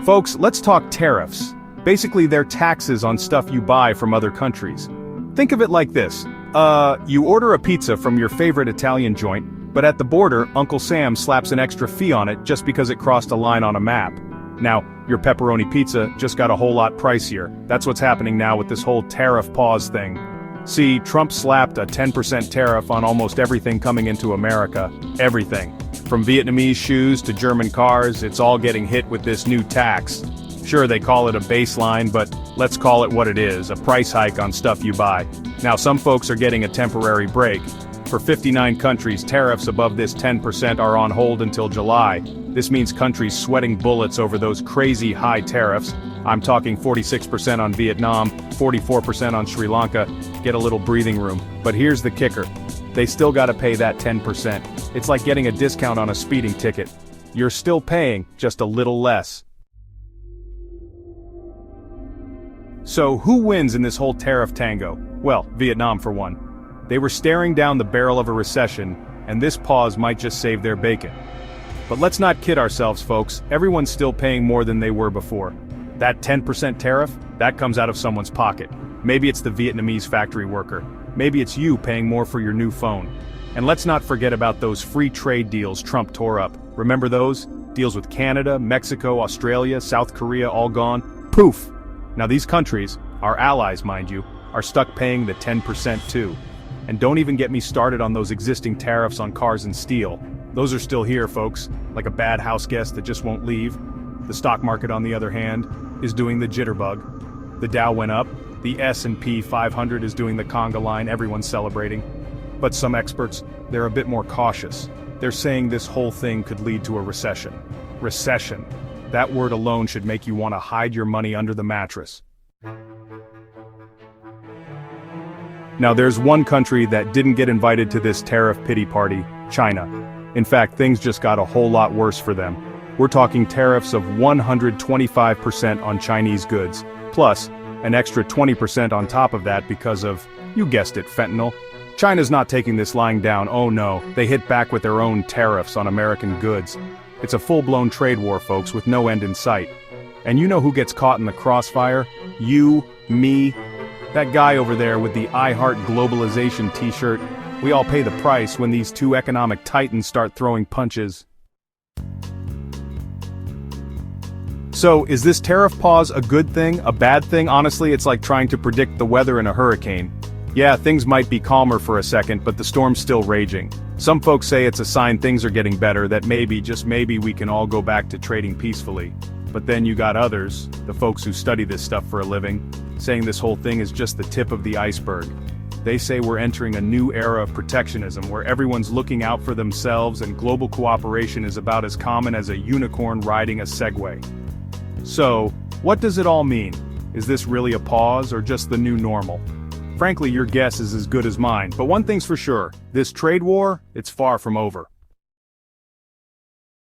Folks, let's talk tariffs. Basically, they're taxes on stuff you buy from other countries. Think of it like this. You order a pizza from your favorite Italian joint, but at the border, Uncle Sam slaps an extra fee on it just because it crossed a line on a map. Now, your pepperoni pizza just got a whole lot pricier. That's what's happening now with this whole tariff pause thing. See, Trump slapped a 10% tariff on almost everything coming into America. Everything. From Vietnamese shoes to German cars, it's all getting hit with this new tax. Sure, they call it a baseline, but let's call it what it is, a price hike on stuff you buy. Now, some folks are getting a temporary break. For 59 countries, tariffs above this 10% are on hold until July. This means countries sweating bullets over those crazy high tariffs. I'm talking 46% on Vietnam, 44% on Sri Lanka. Get a little breathing room. But here's the kicker. They still gotta pay that 10%. It's like getting a discount on a speeding ticket. You're still paying, just a little less. So who wins in this whole tariff tango? Well, Vietnam for one. They were staring down the barrel of a recession, and this pause might just save their bacon. But let's not kid ourselves, folks. Everyone's still paying more than they were before. That 10% tariff, that comes out of someone's pocket. Maybe it's the Vietnamese factory worker. Maybe it's you paying more for your new phone. And let's not forget about those free trade deals Trump tore up. Remember those? Deals with Canada, Mexico, Australia, South Korea, all gone. Poof! Now these countries, our allies mind you, are stuck paying the 10% too. And don't even get me started on those existing tariffs on cars and steel. Those are still here, folks, like a bad house guest that just won't leave. The stock market, on the other hand, is doing the jitterbug. The Dow went up, the S&P 500 is doing the conga line, everyone's celebrating. But some experts, they're a bit more cautious. They're saying this whole thing could lead to a recession. Recession. That word alone should make you want to hide your money under the mattress. Now there's one country that didn't get invited to this tariff pity party, China. In fact, things just got a whole lot worse for them. We're talking tariffs of 125% on Chinese goods, plus an extra 20% on top of that because of, you guessed it, fentanyl. China's not taking this lying down, oh no, they hit back with their own tariffs on American goods. It's a full-blown trade war, folks, with no end in sight. And you know who gets caught in the crossfire? You, me, that guy over there with the I Heart Globalization t-shirt. We all pay the price when these two economic titans start throwing punches. So, is this tariff pause a good thing, a bad thing? Honestly, it's like trying to predict the weather in a hurricane. Yeah, things might be calmer for a second, but the storm's still raging. Some folks say it's a sign things are getting better, that maybe, just maybe, we can all go back to trading peacefully. But then you got others, the folks who study this stuff for a living, saying this whole thing is just the tip of the iceberg. They say we're entering a new era of protectionism where everyone's looking out for themselves and global cooperation is about as common as a unicorn riding a Segway. So, what does it all mean? Is this really a pause or just the new normal? Frankly, your guess is as good as mine, but one thing's for sure, this trade war, it's far from over.